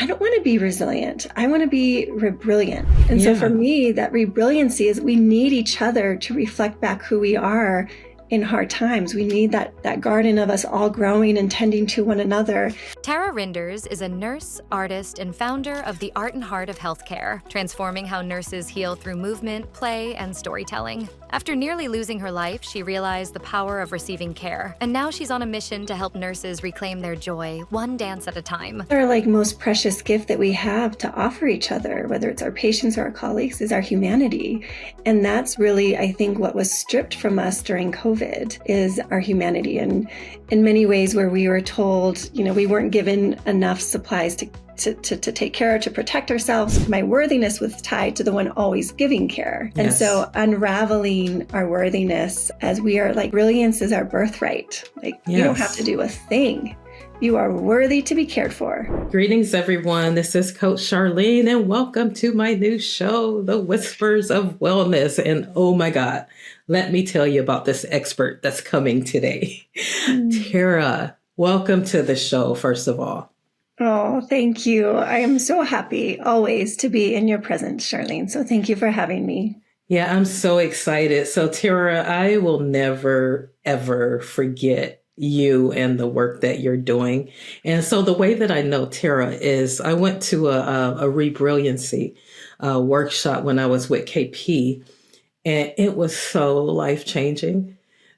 don't want to be resilient. I want to be brilliant. And so for me, that rebrilliancy is we need each other to reflect back who we are in hard times. We need that garden of us all growing and tending to one another. Tara Rynders is a nurse, artist, and founder of the Art and Heart of Healthcare, transforming how nurses heal through movement, play, and storytelling. After nearly losing her life, she realized the power of receiving care, and now she's on a mission to help nurses reclaim their joy, one dance at a time. Our most precious gift that we have to offer each other, whether it's our patients or our colleagues, is our humanity. And that's really, I think, what was stripped from us during COVID is our humanity. And in many ways where we were told, we weren't given enough supplies to take care, to protect ourselves. My worthiness was tied to the one always giving care. Yes. And so unraveling our worthiness as we are brilliance is our birthright. You don't have to do a thing. You are worthy to be cared for. Greetings, everyone. This is Coach Charlene, and welcome to my new show, The Whispers of Wellness. And oh my God, let me tell you about this expert that's coming today. Tara, welcome to the show, first of all. Oh, thank you. I am so happy always to be in your presence, Charlene. So thank you for having me. Yeah, I'm so excited. So Tara, I will never, ever forget you and the work that you're doing. And so the way that I know Tara is I went to a rebrilliancy workshop when I was with KP, and it was so life-changing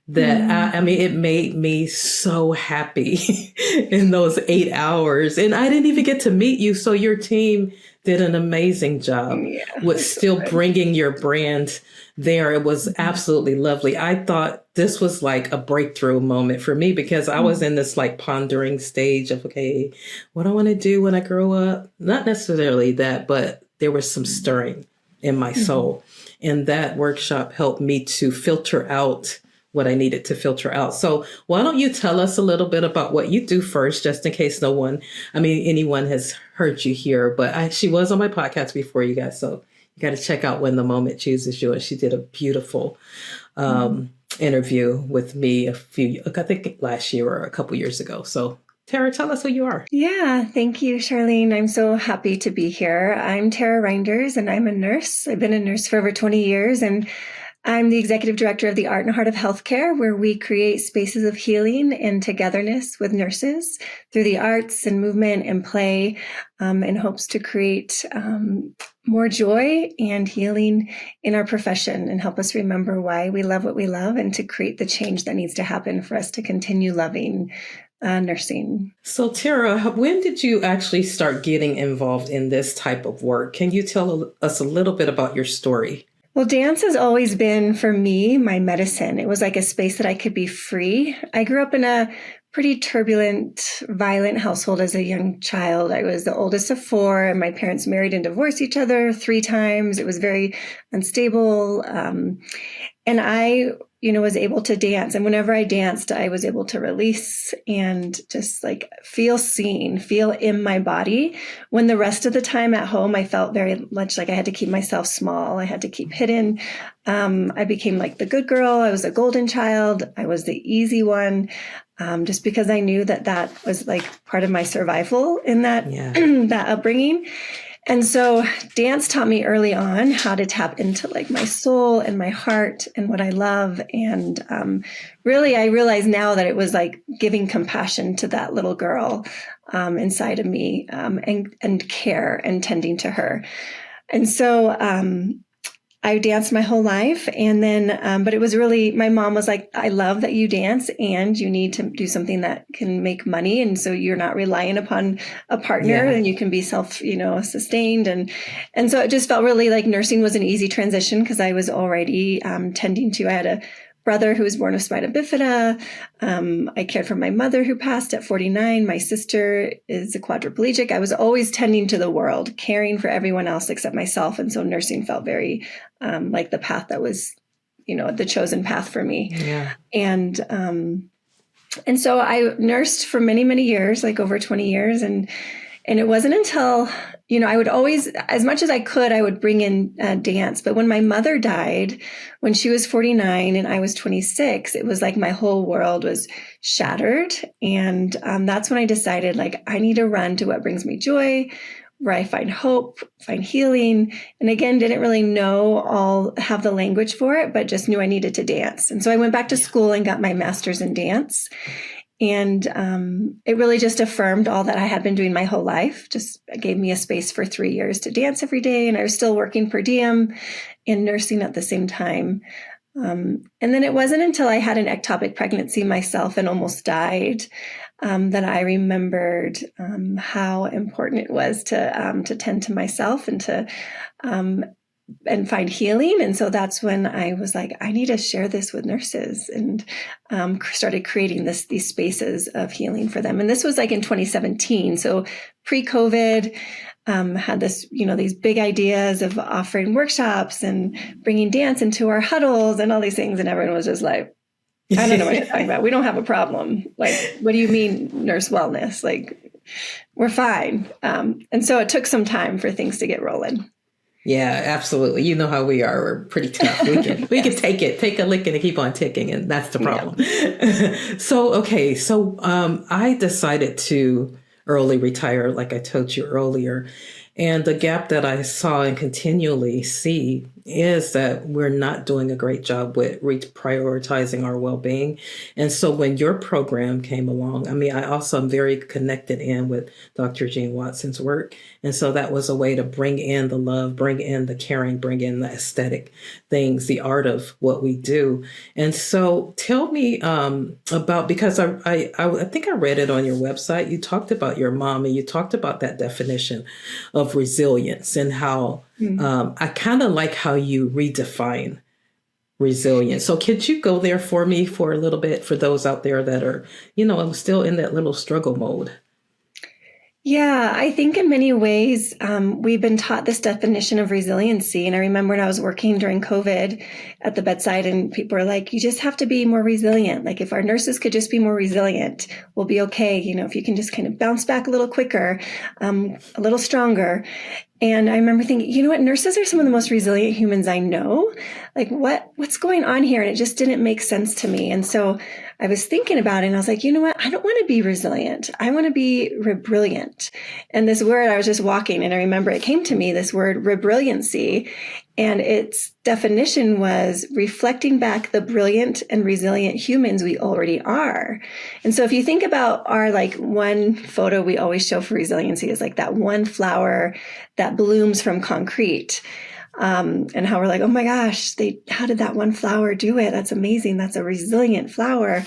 that it made me so happy in those 8 hours. And I didn't even get to meet you. So your team did an amazing job with still bringing your brand there. It was absolutely lovely. I thought this was like a breakthrough moment for me because I was in this pondering stage of, okay, what do I want to do when I grow up? Not necessarily that, but there was some stirring in my soul. And that workshop helped me to filter out what I needed to filter out. So why don't you tell us a little bit about what you do first, just in case anyone has heard you here, but she was on my podcast before, you guys. So you got to check out When the Moment Chooses You. And she did a beautiful interview with me I think last year or a couple years ago. So Tara, tell us who you are. Yeah, thank you, Charlene. I'm so happy to be here. I'm Tara Rynders, and I'm a nurse. I've been a nurse for over 20 years, and I'm the executive director of the Art and Heart of Healthcare, where we create spaces of healing and togetherness with nurses through the arts and movement and play, in hopes to create more joy and healing in our profession and help us remember why we love what we love and to create the change that needs to happen for us to continue loving nursing. So Tara, when did you actually start getting involved in this type of work? Can you tell us a little bit about your story? Well, dance has always been, for me, my medicine. It was like a space that I could be free. I grew up in a pretty turbulent, violent household as a young child. I was the oldest of four, and my parents married and divorced each other 3 times. It was very unstable. And I, was able to dance. And whenever I danced, I was able to release and just feel seen, feel in my body. When the rest of the time at home, I felt very much like I had to keep myself small. I had to keep hidden. I became the good girl. I was a golden child. I was the easy one. Just because I knew that was part of my survival in that, that upbringing. And so dance taught me early on how to tap into my soul and my heart and what I love. And really, I realize now that it was giving compassion to that little girl inside of me, and care and tending to her. And so I danced my whole life. And then, but it was really, my mom was like, I love that you dance and you need to do something that can make money. And so you're not relying upon a partner and you can be sustained. And so it just felt really like nursing was an easy transition because I was already I had a brother who was born with spina bifida. I cared for my mother who passed at 49. My sister is a quadriplegic. I was always tending to the world, caring for everyone else except myself. And so nursing felt very like the path that was, the chosen path for me. Yeah. And so I nursed for many, many years, over 20 years. And And it wasn't until, I would always, as much as I could, I would bring in dance. But when my mother died, when she was 49 and I was 26, it was like my whole world was shattered. And that's when I decided, like, I need to run to what brings me joy, where I find hope, find healing. And again, didn't really have the language for it, but just knew I needed to dance. And so I went back to school and got my master's in dance. And it really just affirmed all that I had been doing my whole life. Just gave me a space for 3 years to dance every day. And I was still working per diem and nursing at the same time. And then it wasn't until I had an ectopic pregnancy myself and almost died that I remembered how important it was to tend to myself and to and find healing. And so that's when I was like, I need to share this with nurses, and started creating these spaces of healing for them. And this was like in 2017. So pre-COVID, had this, these big ideas of offering workshops and bringing dance into our huddles and all these things. And everyone was just like, I don't know what you're talking about. We don't have a problem. Like, what do you mean nurse wellness? Like, we're fine. And so it took some time for things to get rolling. Yeah, absolutely. You know how we are. We're pretty tough. We can take a licking and keep on ticking, and that's the problem. Yeah. So I decided to early retire, like I told you earlier. And the gap that I saw and continually see is that we're not doing a great job with prioritizing our well-being. And so when your program came along, I also am very connected in with Dr. Jean Watson's work. And so that was a way to bring in the love, bring in the caring, bring in the aesthetic things, the art of what we do. And so tell me about, because I think I read it on your website. You talked about your mom, and you talked about that definition of resilience, and how I kind of like how you redefine resilience. So could you go there for me for a little bit, for those out there that are, still in that little struggle mode? Yeah, I think in many ways, we've been taught this definition of resiliency. And I remember when I was working during COVID at the bedside, and people were like, you just have to be more resilient. Like, if our nurses could just be more resilient, we'll be okay. if you can just kind of bounce back a little quicker, a little stronger. And I remember thinking, you know what, nurses are some of the most resilient humans I know. Like, what's going on here? And it just didn't make sense to me. And so I was thinking about it, and I was like, you know what, I don't want to be resilient. I want to be rebrilliant. And this word, I was just walking, and I remember it came to me, this word rebrilliancy. And its definition was reflecting back the brilliant and resilient humans we already are. And so if you think about our, like, one photo we always show for resiliency is like that one flower that blooms from concrete. And how we're like, oh my gosh, how did that one flower do it? That's amazing. That's a resilient flower.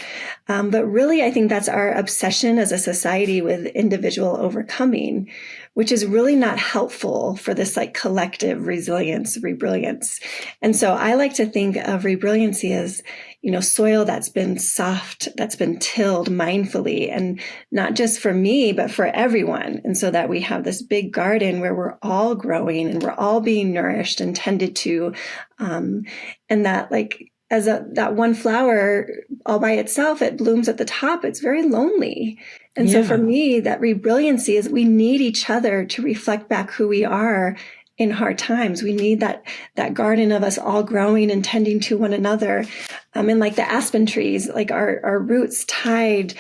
But really, I think that's our obsession as a society with individual overcoming, which is really not helpful for this like collective resilience, rebrilliance. And so I like to think of rebrilliancy as, soil that's been soft, that's been tilled mindfully, and not just for me, but for everyone. And so that we have this big garden where we're all growing and we're all being nourished and tended to. And that, like, as that one flower all by itself, it blooms at the top. It's very lonely. And so for me, that rebrilliancy is we need each other to reflect back who we are in hard times. We need that garden of us all growing and tending to one another. And like the aspen trees, like our roots tied,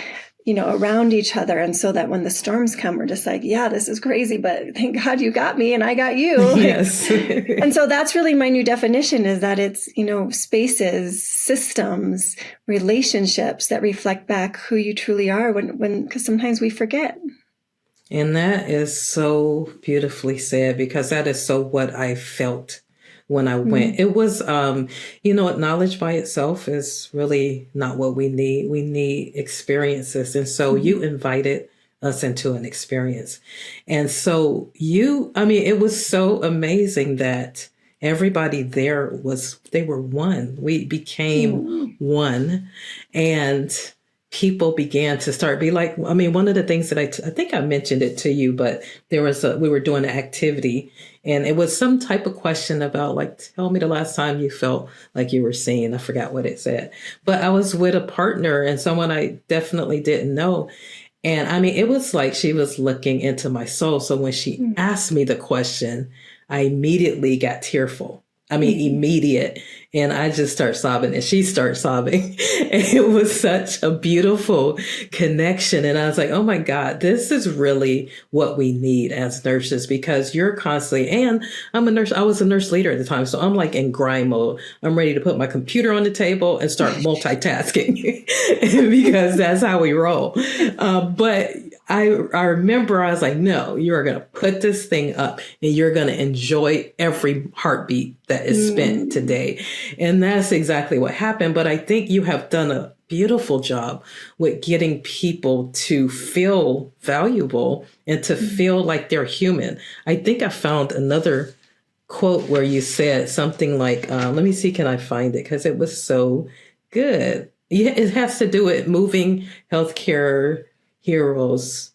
around each other. And so that when the storms come, we're just like, yeah, this is crazy, but thank God you got me and I got you. Yes. And so that's really my new definition, is that it's, spaces, systems, relationships that reflect back who you truly are because sometimes we forget. And that is so beautifully said, because that is so what I felt when I went. It was, knowledge by itself is really not what we need. We need experiences. And so you invited us into an experience. And so it was so amazing that everybody there they were one. We became one. And people began to start be like, one of the things that I think I mentioned it to you, but we were doing an activity, and it was some type of question about, like, tell me the last time you felt like you were seen. I forgot what it said, but I was with a partner and someone I definitely didn't know. And I mean, it was like she was looking into my soul. So when she asked me the question, I immediately got tearful. I mean, immediate. And I just start sobbing and she starts sobbing. And it was such a beautiful connection. And I was like, oh my God, this is really what we need as nurses, because you're constantly, and I'm a nurse. I was a nurse leader at the time. So I'm like in grind mode. I'm ready to put my computer on the table and start multitasking because that's how we roll. But I remember I was like, no, you're going to put this thing up and you're going to enjoy every heartbeat that is spent today. And that's exactly what happened. But I think you have done a beautiful job with getting people to feel valuable and to feel like they're human. I think I found another quote where you said something like, let me see, can I find it? Because it was so good. Yeah, it has to do with moving healthcare heroes,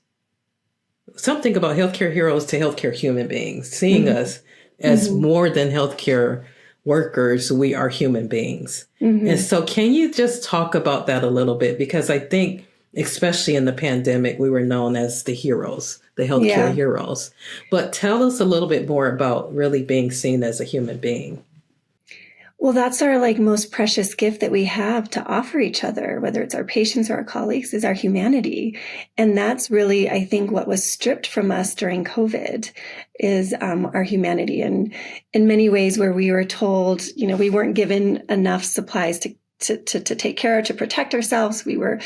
something about healthcare heroes to healthcare human beings, seeing us as more than healthcare workers, we are human beings. And so can you just talk about that a little bit? Because I think, especially in the pandemic, we were known as the heroes, the healthcare heroes. But tell us a little bit more about really being seen as a human being. Well, that's our most precious gift that we have to offer each other, whether it's our patients or our colleagues, is our humanity. And that's really, I think, what was stripped from us during COVID is our humanity. And in many ways where we were told, we weren't given enough supplies to take care of, to protect ourselves. We're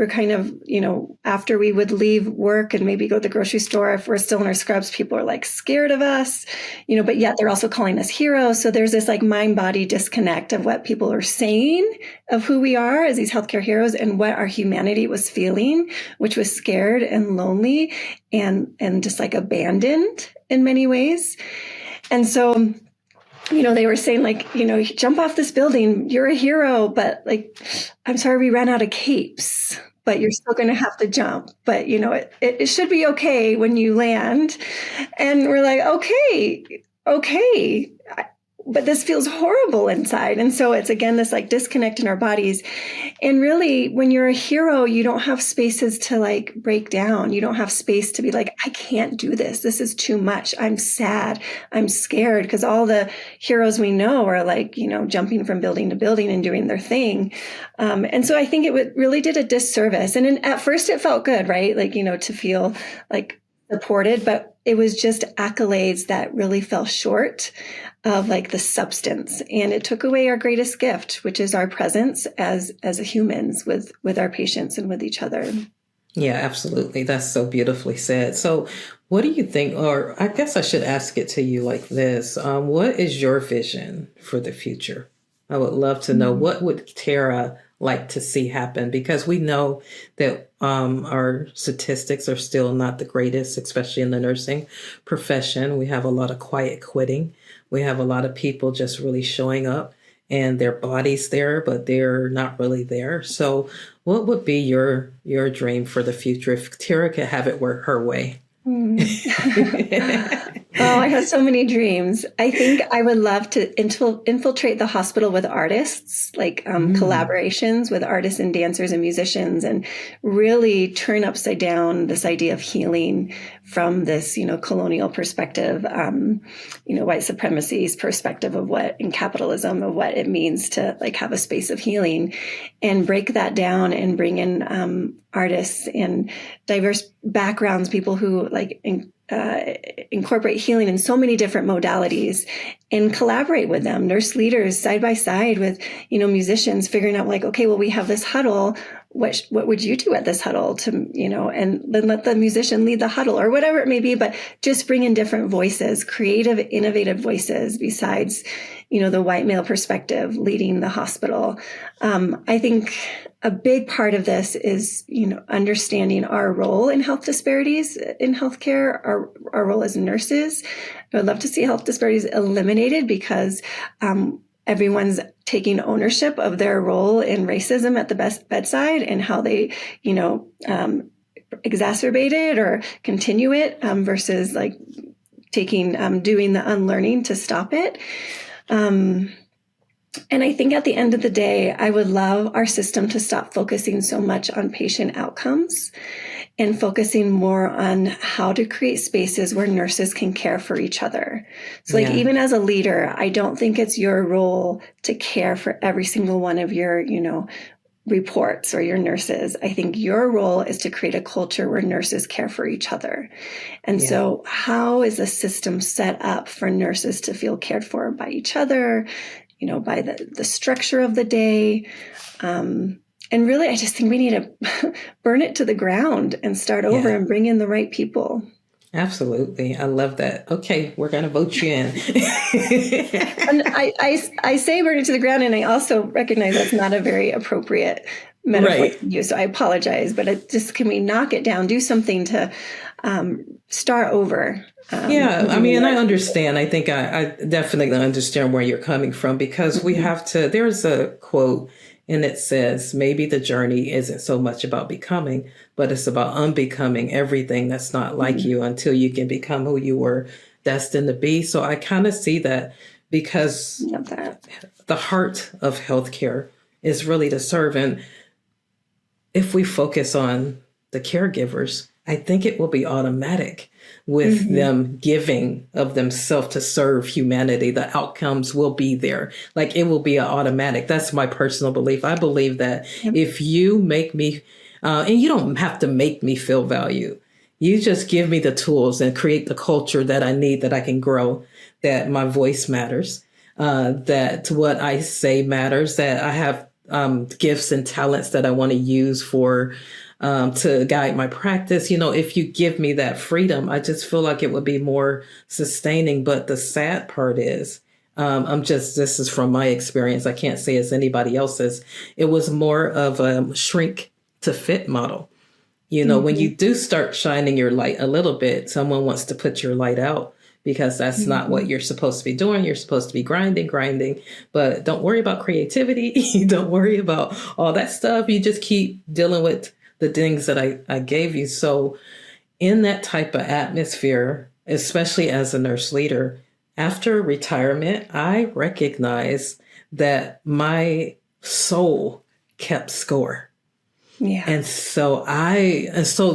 kind of, after we would leave work and maybe go to the grocery store, if we're still in our scrubs, people are scared of us, but yet they're also calling us heroes. So there's this mind-body disconnect of what people are saying of who we are as these healthcare heroes and what our humanity was feeling, which was scared and lonely and just abandoned in many ways. And so they were saying jump off this building, you're a hero, but I'm sorry, we ran out of capes, but you're still going to have to jump. But, it should be okay when you land. And we're like, okay. But this feels horrible inside. And so it's, again, this disconnect in our bodies. And really, when you're a hero, you don't have spaces to break down. You don't have space to be I can't do this. This is too much. I'm sad. I'm scared, because all the heroes we know are jumping from building to building and doing their thing. And so I think it really did a disservice. And at first it felt good, right? To feel supported, but it was just accolades that really fell short of the substance. And it took away our greatest gift, which is our presence as humans with our patients and with each other. Yeah, absolutely. That's so beautifully said. So what do you think, or I guess I should ask it to you like this. What is your vision for the future? I would love to know, what would Tara like to see happen? Because we know that our statistics are still not the greatest, especially in the nursing profession. We have a lot of quiet quitting. We have a lot of people just really showing up and their body's there, but they're not really there. So what would be your dream for the future if Tara could have it work her way? Oh, I have so many dreams. I think I would love to infiltrate the hospital with artists, collaborations with artists and dancers and musicians, and really turn upside down this idea of healing from this, colonial perspective, white supremacy's perspective of what, in capitalism, of what it means to have a space of healing, and break that down and bring in artists and diverse backgrounds, people who incorporate healing in so many different modalities, and collaborate with them, nurse leaders side by side with, musicians, figuring out okay, well, we have this huddle. What would you do at this huddle to, and then let the musician lead the huddle or whatever it may be, but just bring in different voices, creative, innovative voices besides, the white male perspective leading the hospital. I think a big part of this is, understanding our role in health disparities in healthcare, our role as nurses. I would love to see health disparities eliminated because, everyone's taking ownership of their role in racism at the bedside and how they, exacerbate it or continue it, versus doing the unlearning to stop it. And I think at the end of the day, I would love our system to stop focusing so much on patient outcomes and focusing more on how to create spaces where nurses can care for each other. So like, even as a leader, I don't think it's your role to care for every single one of your, reports or your nurses. I think your role is to create a culture where nurses care for each other. And so how is the system set up for nurses to feel cared for by each other, by the structure of the day? And really, I just think we need to burn it to the ground and start over and bring in the right people. Absolutely. I love that. Okay, we're going to vote you in. And I say burn it to the ground, and I also recognize that's not a very appropriate metaphor to use. So I apologize, but can we knock it down, do something to start over? I mean, and I understand. I think I definitely understand where you're coming from, because we have to, there's a quote, and it says, maybe the journey isn't so much about becoming, but it's about unbecoming everything that's not like you until you can become who you were destined to be. So I kind of see that, because the heart of healthcare is really to serve. And if we focus on the caregivers, I think it will be automatic with them giving of themselves to serve humanity. The outcomes will be there. Like, it will be an automatic. That's my personal belief. I believe that if you make me, and you don't have to make me feel valued, you just give me the tools and create the culture that I need, that I can grow, that my voice matters, that what I say matters, that I have gifts and talents that I want to use for to guide my practice. If you give me that freedom, I just feel like it would be more sustaining. But the sad part is, this is from my experience. I can't say it's anybody else's. It was more of a shrink to fit model. When you do start shining your light a little bit, someone wants to put your light out, because that's not what you're supposed to be doing. You're supposed to be grinding, but don't worry about creativity. Don't worry about all that stuff. You just keep dealing with the things that I gave you. So in that type of atmosphere, especially as a nurse leader, after retirement, I recognized that my soul kept score. Yeah. And so I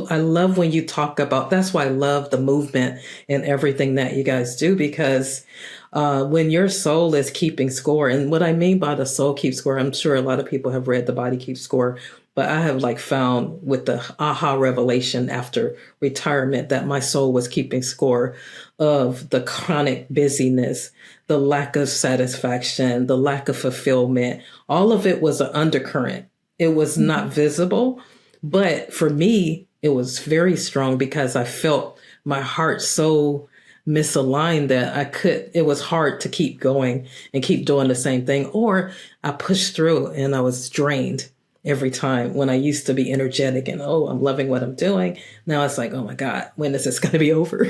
love when you talk about, that's why I love the movement and everything that you guys do, because when your soul is keeping score, and what I mean by the soul keeps score, I'm sure a lot of people have read The Body Keeps Score, but I have found with the aha revelation after retirement that my soul was keeping score of the chronic busyness, the lack of satisfaction, the lack of fulfillment. All of it was an undercurrent. It was not visible, but for me, it was very strong, because I felt my heart so misaligned that it was hard to keep going and keep doing the same thing. Or I pushed through and I was drained every time, when I used to be energetic and, I'm loving what I'm doing. Now it's like, oh my God, when is this going to be over?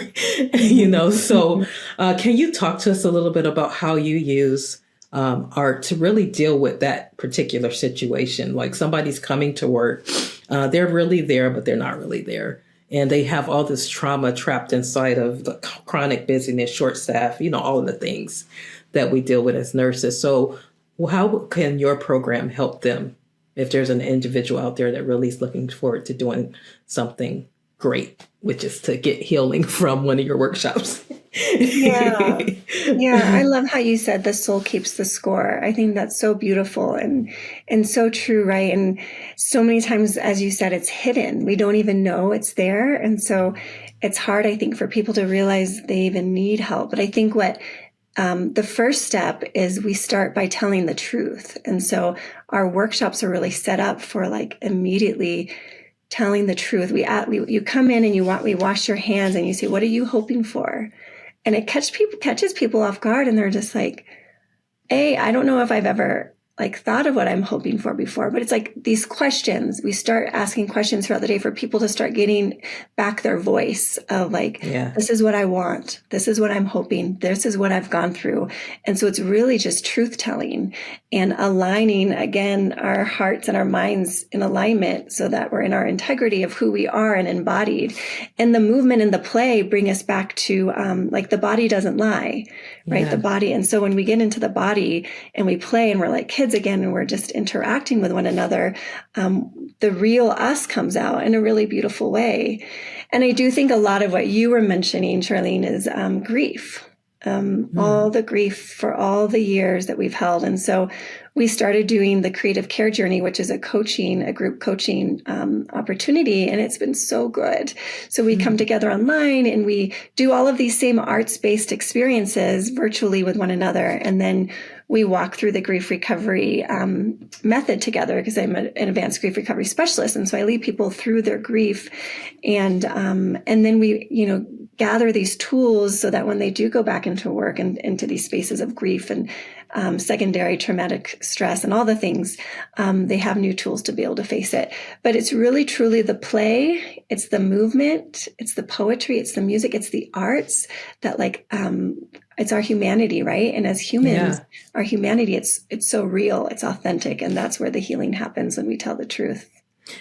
So can you talk to us a little bit about how you use art to really deal with that particular situation? Like, somebody's coming to work, they're really there, but they're not really there. And they have all this trauma trapped inside of the chronic busyness, short staff, all of the things that we deal with as nurses. So how can your program help them, if there's an individual out there that really is looking forward to doing something great, which is to get healing from one of your workshops? Yeah. I love how you said the soul keeps the score. I think that's so beautiful and so true, right? And so many times, as you said, it's hidden. We don't even know it's there. And so it's hard, I think, for people to realize they even need help. But I think what the first step is we start by telling the truth. And so our workshops are really set up for immediately telling the truth. You come in and we wash your hands and you say, what are you hoping for? And it catches people off guard, and they're just like, I don't know if I've ever like thought of what I'm hoping for before, but it's like these questions. We start asking questions throughout the day for people to start getting back their voice of like, this is what I want. This is what I'm hoping. This is what I've gone through. And so it's really just truth telling and aligning again, our hearts and our minds in alignment so that we're in our integrity of who we are and embodied. And the movement and the play bring us back to, like the body doesn't lie, right? Yeah. The body. And so when we get into the body and we play and we're like kids again, and we're just interacting with one another, the real us comes out in a really beautiful way. And I do think a lot of what you were mentioning, Charlene, is grief. All the grief for all the years that we've held. And so we started doing the Creative Care Journey, which is a group coaching opportunity. And it's been so good. So we come together online and we do all of these same arts-based experiences virtually with one another. And then we walk through the grief recovery method together because I'm an advanced grief recovery specialist. And so I lead people through their grief. And then we, gather these tools so that when they do go back into work and into these spaces of grief and secondary traumatic stress and all the things, they have new tools to be able to face it. But it's really, truly the play, it's the movement, it's the poetry, it's the music, it's the arts that it's our humanity, right? And as humans, our humanity, it's so real, it's authentic. And that's where the healing happens when we tell the truth.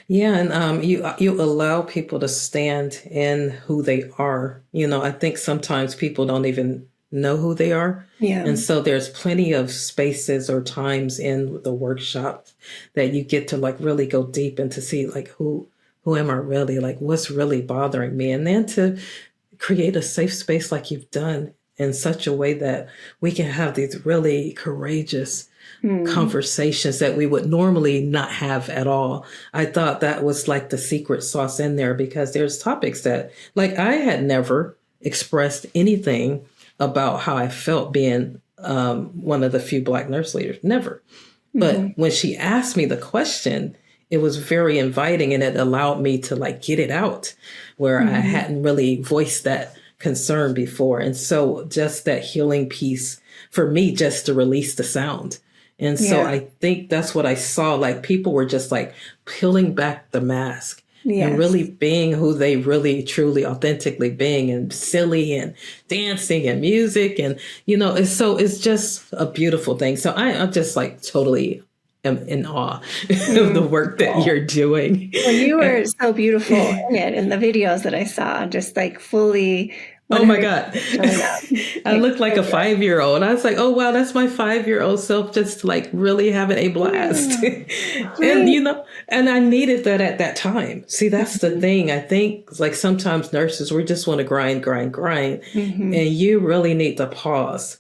Yeah, and you allow people to stand in who they are. I think sometimes people don't even know who they are. Yeah. And so there's plenty of spaces or times in the workshop that you get to really go deep and to see who am I really, what's really bothering me, and then to create a safe space like you've done in such a way that we can have these really courageous conversations that we would normally not have at all. I thought that was the secret sauce in there, because there's topics that I had never expressed anything about how I felt being one of the few Black nurse leaders, never. But when she asked me the question, it was very inviting, and it allowed me to get it out where I hadn't really voiced that concern before. And so just that healing piece for me, just to release the sound. And so I think that's what I saw. People were just peeling back the mask and really being who they really, truly, authentically being, and silly and dancing and music. And, it's just a beautiful thing. So I'm just totally am in awe of the work that you're doing. Well, you were so beautiful in it, in the videos that I saw, just fully. Oh my God. I look like a 5-year-old. I was like, oh, wow, that's my 5-year-old self just really having a blast. And, and I needed that at that time. See, that's the thing. I think sometimes nurses, we just want to grind. And you really need to pause.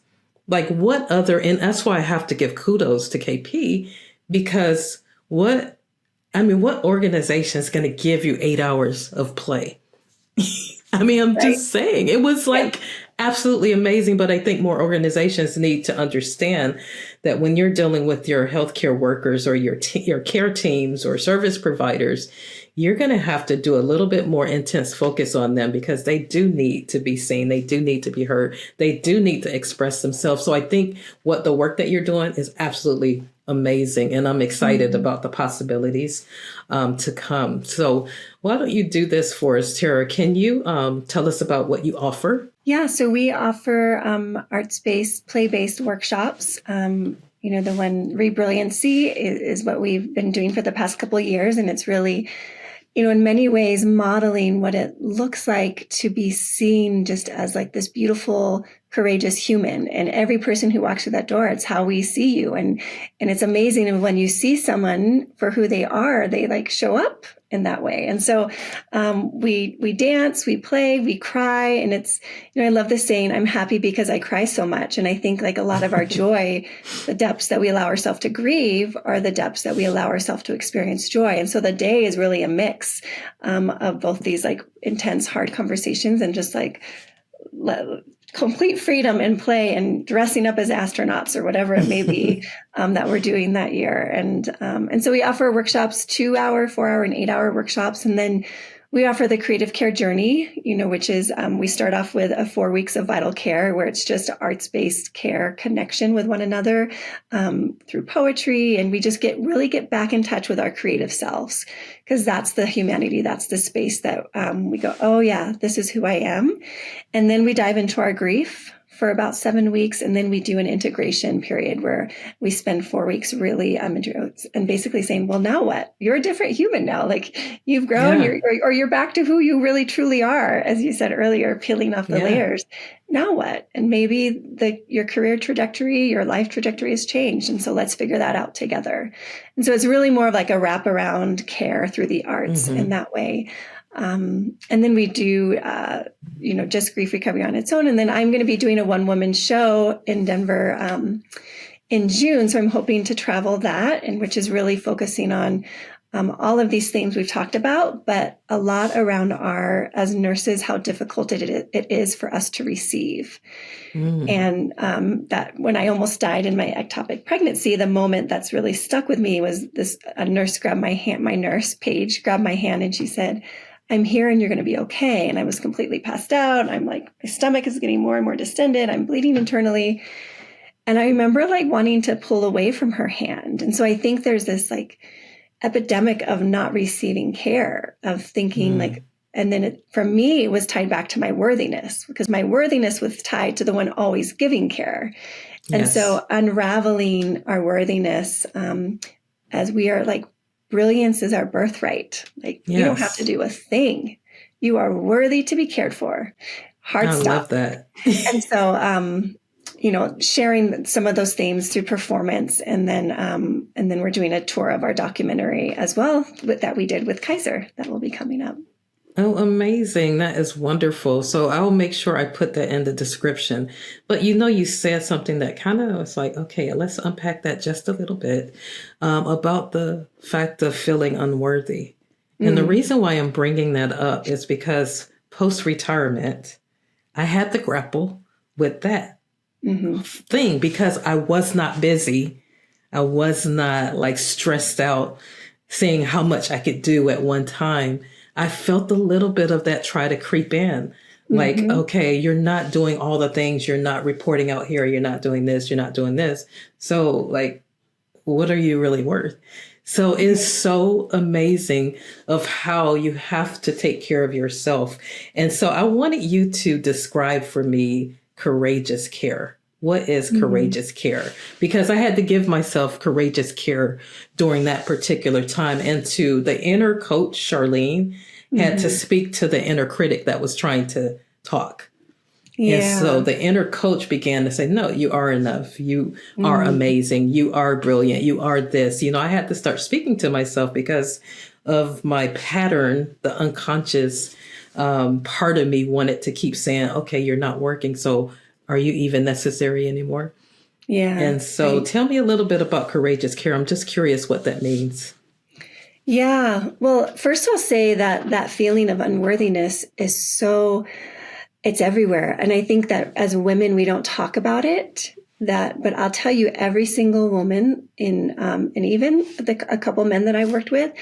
And that's why I have to give kudos to KP, because what organization is going to give you 8 hours of play? I'm just saying, it was absolutely amazing. But I think more organizations need to understand that when you're dealing with your healthcare workers or your care teams or service providers, you're going to have to do a little bit more intense focus on them, because they do need to be seen. They do need to be heard. They do need to express themselves. So I think what the work that you're doing is absolutely amazing. And I'm excited about the possibilities to come. So why don't you do this for us, Tara? Can you tell us about what you offer? Yeah, so we offer arts-based, play-based workshops. The one Rebrilliancy is what we've been doing for the past couple of years. And it's really, in many ways modeling what it looks like to be seen just as this beautiful, courageous human. And every person who walks through that door, it's how we see you. And it's amazing. And when you see someone for who they are, they show up in that way. And so we dance, we play, we cry. And it's, I love the saying, I'm happy because I cry so much. And I think a lot of our joy, the depths that we allow ourselves to grieve are the depths that we allow ourselves to experience joy. And so the day is really a mix of both these intense, hard conversations and just complete freedom and play and dressing up as astronauts or whatever it may be that we're doing that year. And so we offer workshops, 2-hour, 4-hour, and 8-hour workshops. And then We offer the creative care journey, which is we start off with 4 weeks of vital care where it's just arts-based care connection with one another through poetry. And we just really get back in touch with our creative selves, because that's the humanity. That's the space that we go, oh yeah, this is who I am. And then we dive into our grief for about 7 weeks. And then we do an integration period where we spend 4 weeks really and basically saying, well, now what? You're a different human now. Like you've grown, you're back to who you really truly are. As you said earlier, peeling off the layers. Now what? And maybe your career trajectory, your life trajectory has changed. And so let's figure that out together. And so it's really more of like a wraparound care through the arts in that way. And then we do, just grief recovery on its own. And then I'm going to be doing a one-woman show in Denver in June. So I'm hoping to travel that, and which is really focusing on all of these things we've talked about, but a lot around as nurses, how difficult it is for us to receive. And that when I almost died in my ectopic pregnancy, the moment that's really stuck with me was a nurse grabbed my hand, my nurse Paige grabbed my hand, and she said, I'm here and you're going to be okay. And I was completely passed out. I'm like, my stomach is getting more and more distended. I'm bleeding internally. And I remember like wanting to pull away from her hand. And so I think there's this like epidemic of not receiving care, of thinking like, and then for me, it was tied back to my worthiness, because my worthiness was tied to the one always giving care. And so unraveling our worthiness as we are like, brilliance is our birthright. Like you don't have to do a thing. You are worthy to be cared for. Hard stop. I love that. And so, sharing some of those themes through performance, and then we're doing a tour of our documentary as well that we did with Kaiser that will be coming up. Oh, amazing. That is wonderful. So I'll make sure I put that in the description. But you said something that kind of was like, okay, let's unpack that just a little bit about the fact of feeling unworthy. And the reason why I'm bringing that up is because post-retirement, I had to grapple with that thing, because I was not busy. I was not like stressed out, seeing how much I could do at one time. I felt a little bit of that try to creep in. Like, okay, you're not doing all the things. You're not reporting out here. You're not doing this. You're not doing this. So like, what are you really worth? So it's so amazing of how you have to take care of yourself. And so I wanted you to describe for me courageous care. What is courageous care? Because I had to give myself courageous care during that particular time. And to the inner coach, Charlene, had to speak to the inner critic that was trying to talk. Yeah. And so the inner coach began to say, no, you are enough. You are amazing. You are brilliant. You are this. I had to start speaking to myself because of my pattern. The unconscious part of me wanted to keep saying, okay, you're not working. So are you even necessary anymore? Yeah. And so tell me a little bit about courageous care. I'm just curious what that means. Yeah. Well, first I'll say that feeling of unworthiness is it's everywhere. And I think that as women, we don't talk about it, but I'll tell you, every single woman and even a couple men that I worked with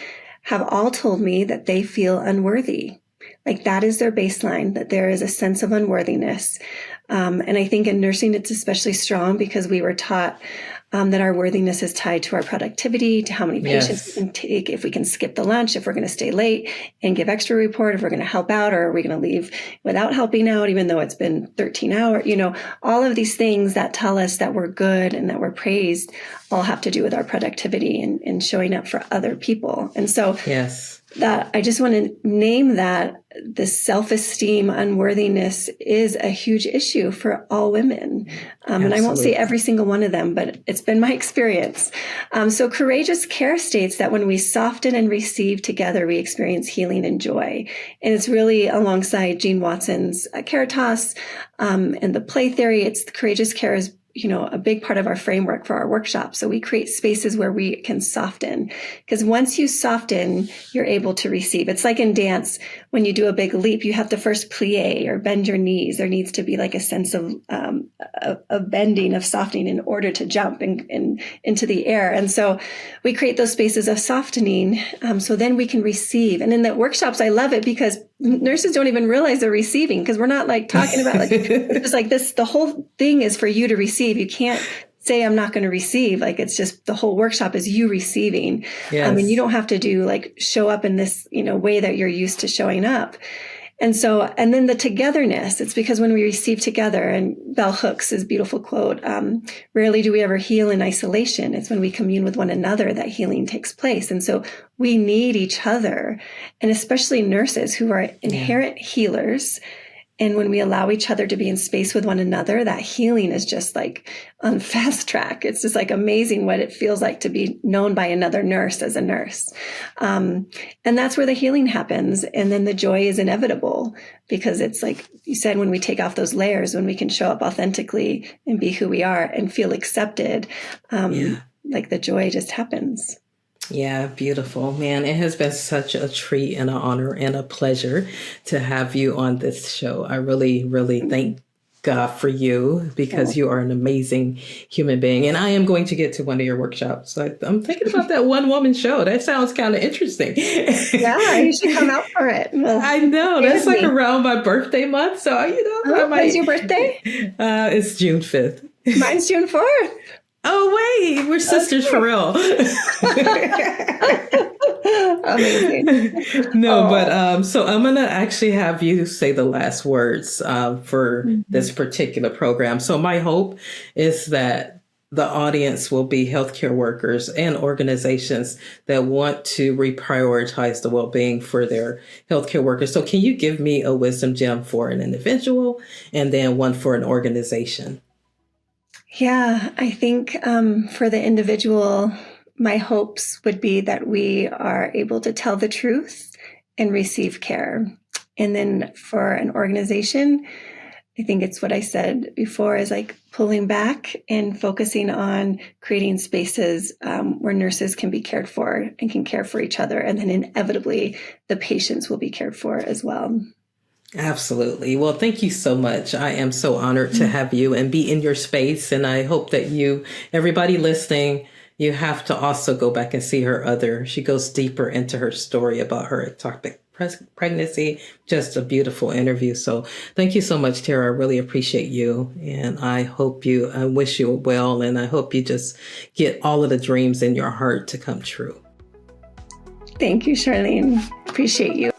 have all told me that they feel unworthy. Like that is their baseline, that there is a sense of unworthiness. And I think in nursing, it's especially strong because we were taught that our worthiness is tied to our productivity, to how many patients we can take, if we can skip the lunch, if we're going to stay late and give extra report, if we're going to help out, or are we going to leave without helping out, even though it's been 13 hours, all of these things that tell us that we're good and that we're praised all have to do with our productivity and showing up for other people. And so that I just want to name that the self-esteem unworthiness is a huge issue for all women. And I won't say every single one of them, but it's been my experience. So courageous care states that when we soften and receive together, we experience healing and joy. And it's really alongside Jean Watson's Caritas and the play theory. It's courageous care a big part of our framework for our workshops. So we create spaces where we can soften, because once you soften, you're able to receive. It's like in dance, when you do a big leap, you have to first plie or bend your knees. There needs to be like a sense of bending, of softening in order to jump into the air. And so we create those spaces of softening, so then we can receive. And in the workshops, I love it because nurses don't even realize they're receiving, because we're not like talking about like, it's like this, the whole thing is for you to receive. You can't say, I'm not going to receive. Like, it's just the whole workshop is you receiving. Yes. And you don't have to do like show up in this, way that you're used to showing up. And then the togetherness, it's because when we receive together, and Bell Hooks' beautiful quote, rarely do we ever heal in isolation. It's when we commune with one another that healing takes place. And so we need each other, and especially nurses who are inherent healers. And when we allow each other to be in space with one another, that healing is just like on fast track. It's just like amazing what it feels like to be known by another nurse as a nurse. And that's where the healing happens. And then the joy is inevitable, because it's like you said, when we take off those layers, when we can show up authentically and be who we are and feel accepted, like the joy just happens. Yeah, beautiful, man. It has been such a treat and an honor and a pleasure to have you on this show. I really, really thank God for you, because you are an amazing human being. And I am going to get to one of your workshops. I'm thinking about that one woman show. That sounds kind of interesting. Yeah, you should come out for it. Well, I know. That's like around my birthday month. So, when's your birthday? It's June 5th. Mine's June 4th. Oh, wait, we're sisters for real. Amazing. No, but so I'm going to actually have you say the last words for this particular program. So my hope is that the audience will be healthcare workers and organizations that want to reprioritize the well-being for their healthcare workers. So can you give me a wisdom gem for an individual and then one for an organization? Yeah, I think for the individual, my hopes would be that we are able to tell the truth and receive care. And then for an organization, I think it's what I said before, is like pulling back and focusing on creating spaces where nurses can be cared for and can care for each other. And then inevitably, the patients will be cared for as well. Absolutely. Well, thank you so much. I am so honored to have you and be in your space. And I hope that everybody listening, you have to also go back and see she goes deeper into her story about her ectopic pregnancy. Just a beautiful interview. So thank you so much, Tara. I really appreciate you. And I wish you well. And I hope you just get all of the dreams in your heart to come true. Thank you, Charlene. Appreciate you.